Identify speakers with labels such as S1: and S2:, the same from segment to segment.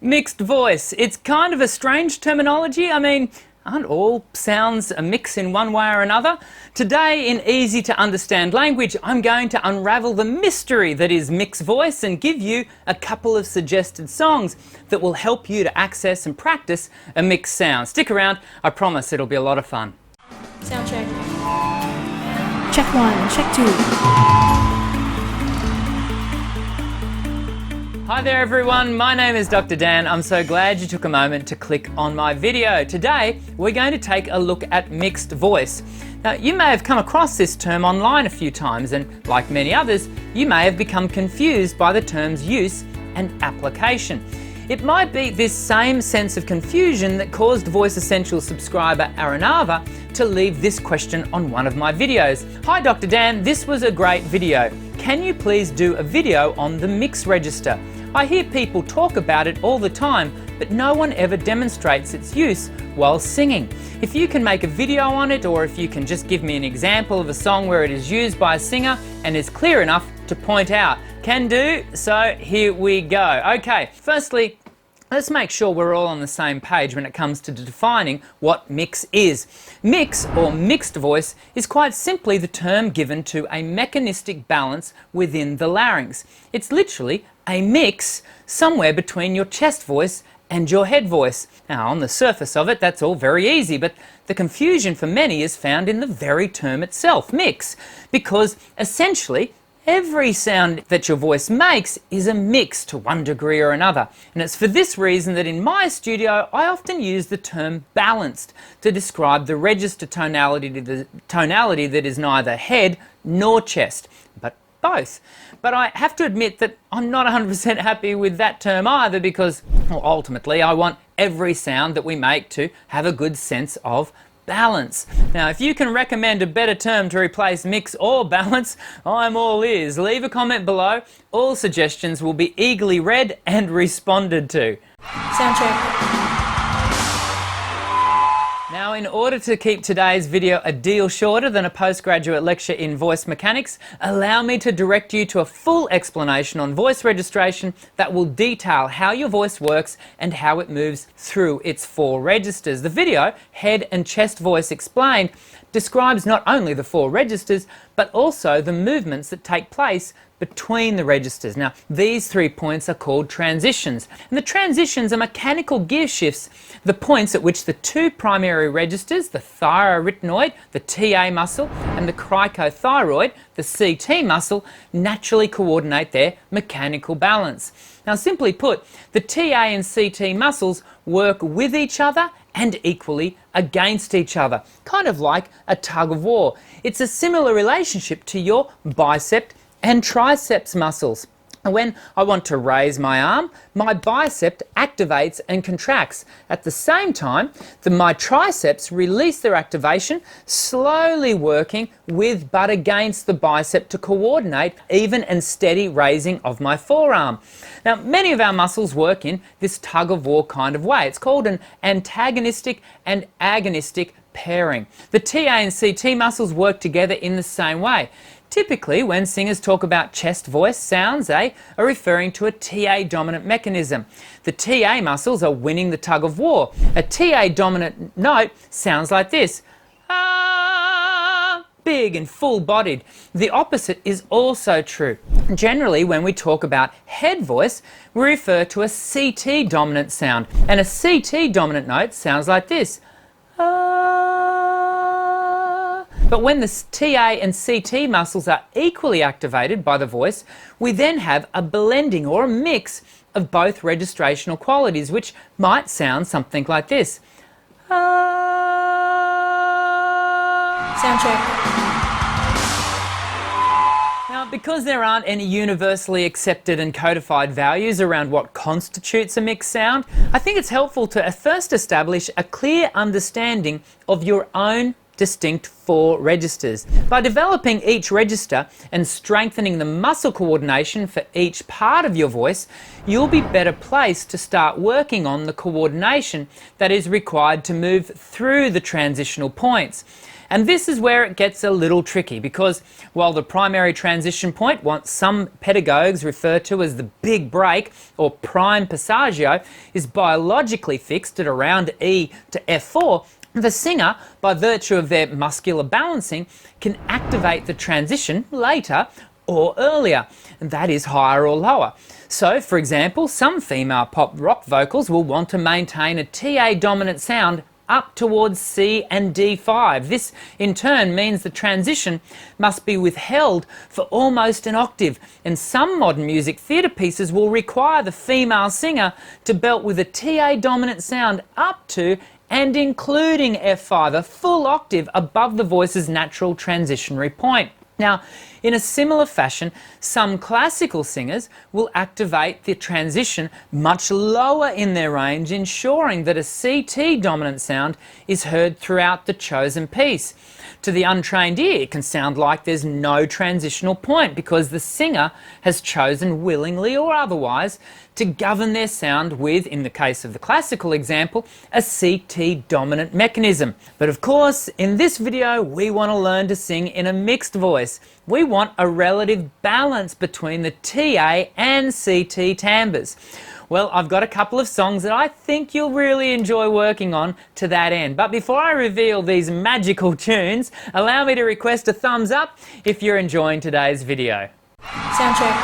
S1: Mixed voice. It's kind of a strange terminology. I mean, aren't all sounds a mix in one way or another? Today, in easy to understand language, I'm going to unravel the mystery that is mixed voice and give you a couple of suggested songs that will help you to access and practice a mixed sound. Stick around, I promise it'll be a lot of fun.
S2: Sound check. Check 1, check 2.
S1: Hi there everyone, my name is Dr. Dan. I'm so glad you took a moment to click on my video. Today we're going to take a look at mixed voice. Now you may have come across this term online a few times and like many others, you may have become confused by the term's use and application. It might be this same sense of confusion that caused Voice Essentials subscriber Aranava to leave this question on one of my videos. Hi Dr. Dan, this was a great video. Can you please do a video on the mix register? I hear people talk about it all the time, but no one ever demonstrates its use while singing. If you can make a video on it, or if you can just give me an example of a song where it is used by a singer and is clear enough to point out. Can do, so here we go. Okay, firstly, let's make sure we're all on the same page when it comes to defining what mix is. Mix, or mixed voice, is quite simply the term given to a mechanistic balance within the larynx. It's literally a mix somewhere between your chest voice and your head voice. Now, on the surface of it, that's all very easy, but the confusion for many is found in the very term itself, mix, because essentially, every sound that your voice makes is a mix to one degree or another. And it's for this reason that in my studio, I often use the term balanced to describe the register tonality that is neither head nor chest, but both. But I have to admit that I'm not 100% happy with that term either, because well, ultimately I want every sound that we make to have a good sense of balance. Now, if you can recommend a better term to replace mix or balance, I'm all ears. Leave a comment below. All suggestions will be eagerly read and responded to.
S2: Sound check.
S1: Now, in order to keep today's video a deal shorter than a postgraduate lecture in voice mechanics, allow me to direct you to a full explanation on voice registration that will detail how your voice works and how it moves through its 4 registers. The video, Head and Chest Voice Explained, describes not only the 4 registers, but also the movements that take place between the registers. Now, these 3 points are called transitions, and the transitions are mechanical gear shifts, the points at which the 2 primary registers, the thyroarytenoid, the TA muscle, and the cricothyroid, the CT muscle, naturally coordinate their mechanical balance. Now, simply put, the TA and CT muscles work with each other and equally against each other, kind of like a tug of war. It's a similar relationship to your bicep and triceps muscles. When I want to raise my arm, my bicep activates and contracts. At the same time, my triceps release their activation, slowly working with but against the bicep to coordinate even and steady raising of my forearm. Now, many of our muscles work in this tug-of-war kind of way. It's called an antagonistic and agonistic pairing. The TA and CT muscles work together in the same way. Typically, when singers talk about chest voice sounds, they are referring to a TA dominant mechanism. The TA muscles are winning the tug of war. A TA dominant note sounds like this. Ah, big and full bodied. The opposite is also true. Generally, when we talk about head voice, we refer to a CT dominant sound, and a CT dominant note sounds like this. But when the TA and CT muscles are equally activated by the voice, we then have a blending or a mix of both registrational qualities, which might sound something like this.
S2: Sound check.
S1: Now, because there aren't any universally accepted and codified values around what constitutes a mixed sound, I think it's helpful to first establish a clear understanding of your own distinct 4 registers. By developing each register and strengthening the muscle coordination for each part of your voice, you'll be better placed to start working on the coordination that is required to move through the transitional points. And this is where it gets a little tricky, because while the primary transition point, what some pedagogues refer to as the big break or prime passaggio, is biologically fixed at around E to F4, the singer, by virtue of their muscular balancing, can activate the transition later or earlier, and that is higher or lower. So, for example, some female pop rock vocals will want to maintain a TA dominant sound up towards C and D5. This in turn means the transition must be withheld for almost an octave, and some modern music theatre pieces will require the female singer to belt with a TA dominant sound up to and including F5, a full octave above the voice's natural transitionary point. Now, in a similar fashion, some classical singers will activate the transition much lower in their range, ensuring that a CT dominant sound is heard throughout the chosen piece. To the untrained ear, it can sound like there's no transitional point because the singer has chosen willingly or otherwise to govern their sound with, in the case of the classical example, a CT dominant mechanism. But of course, in this video, we want to learn to sing in a mixed voice. We want a relative balance between the TA and CT timbres. Well, I've got a couple of songs that I think you'll really enjoy working on to that end. But before I reveal these magical tunes, allow me to request a thumbs up if you're enjoying today's video.
S2: Sound check.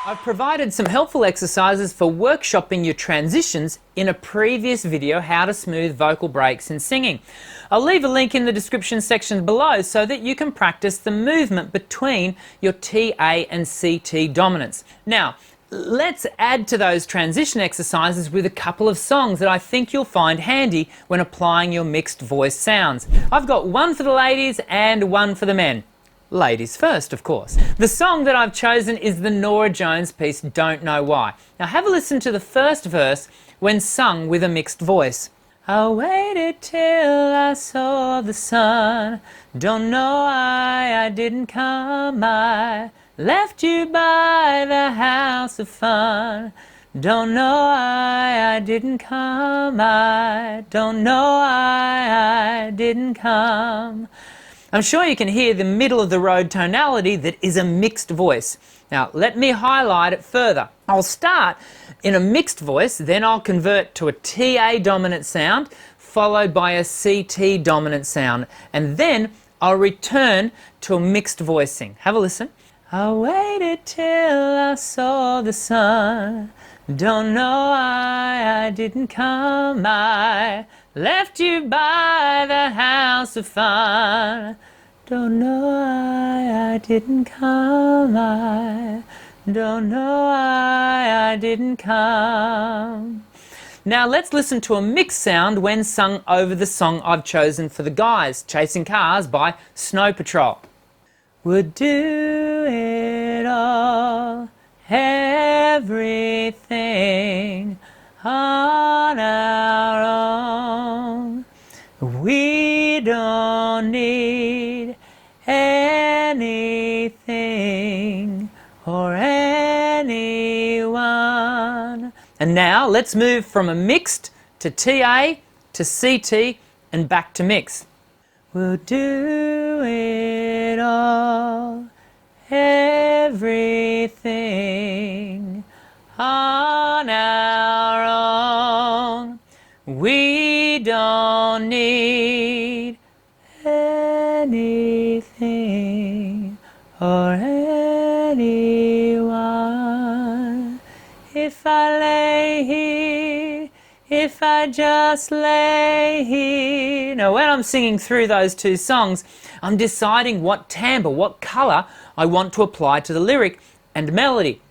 S1: I've provided some helpful exercises for workshopping your transitions in a previous video, How to Smooth Vocal Breaks in Singing. I'll leave a link in the description section below so that you can practice the movement between your TA and CT dominants. Now, let's add to those transition exercises with a couple of songs that I think you'll find handy when applying your mixed voice sounds. I've got one for the ladies and one for the men. Ladies first, of course. The song that I've chosen is the Norah Jones piece, Don't Know Why. Now have a listen to the first verse when sung with a mixed voice. I waited till I saw the sun, don't know why I didn't come, I left you by the house of fun, don't know why I didn't come, I don't know why I didn't come. I'm sure you can hear the middle of the road tonality that is a mixed voice. Now let me highlight it further. I'll start in a mixed voice, then I'll convert to a TA dominant sound, followed by a CT dominant sound, and then I'll return to a mixed voicing. Have a listen. I waited till I saw the sun, don't know why I didn't come, I left you by the house of fun, don't know why I didn't come, I don't know why I didn't come. Now let's listen to a mixed sound when sung over the song I've chosen for the guys, Chasing Cars by Snow Patrol. Would do it all, everything on our own. We don't need anything or anyone. And now let's move from a mixed to TA to CT and back to mixed. We'll do it all, everything on our own. We don't need anything or anyone. If I lay here, if I just lay here. Now when I'm singing through those two songs, I'm deciding what timbre, what colour I want to apply to the lyric and melody.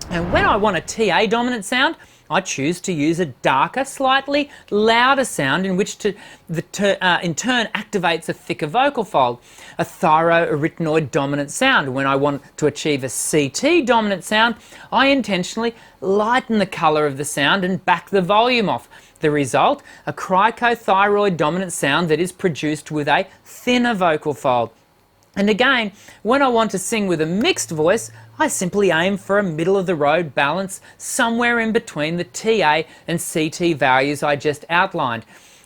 S1: And when I want a TA dominant sound, I choose to use a darker, slightly louder sound in which in turn activates a thicker vocal fold, a thyroarytenoid dominant sound. When I want to achieve a CT dominant sound, I intentionally lighten the colour of the sound and back the volume off. The result, a cricothyroid dominant sound that is produced with a thinner vocal fold. And again, when I want to sing with a mixed voice, I simply aim for a middle-of-the-road balance somewhere in between the TA and CT values I just outlined.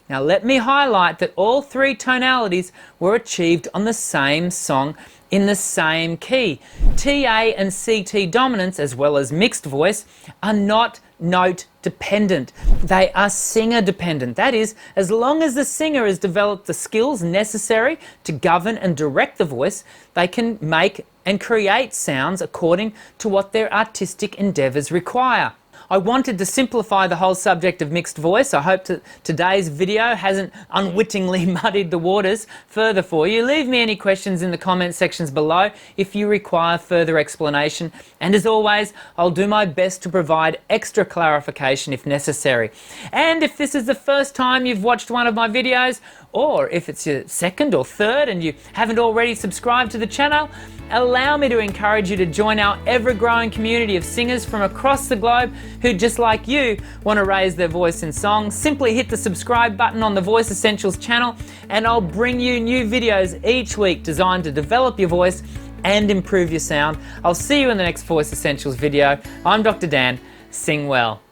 S1: Now let me highlight that all three tonalities were achieved on the same song in the same key. TA and CT dominance, as well as mixed voice, are not note dependent. They are singer dependent. That is, as long as the singer has developed the skills necessary to govern and direct the voice, they can make and create sounds according to what their artistic endeavours require. I wanted to simplify the whole subject of mixed voice. I hope that today's video hasn't unwittingly muddied the waters further for you. Leave me any questions in the comment sections below if you require further explanation. And as always, I'll do my best to provide extra clarification if necessary. And if this is the first time you've watched one of my videos, or if it's your second or third and you haven't already subscribed to the channel, allow me to encourage you to join our ever-growing community of singers from across the globe who, just like you, want to raise their voice in song. Simply hit the subscribe button on the Voice Essentials channel and I'll bring you new videos each week designed to develop your voice and improve your sound. I'll see you in the next Voice Essentials video. I'm Dr. Dan. Sing well.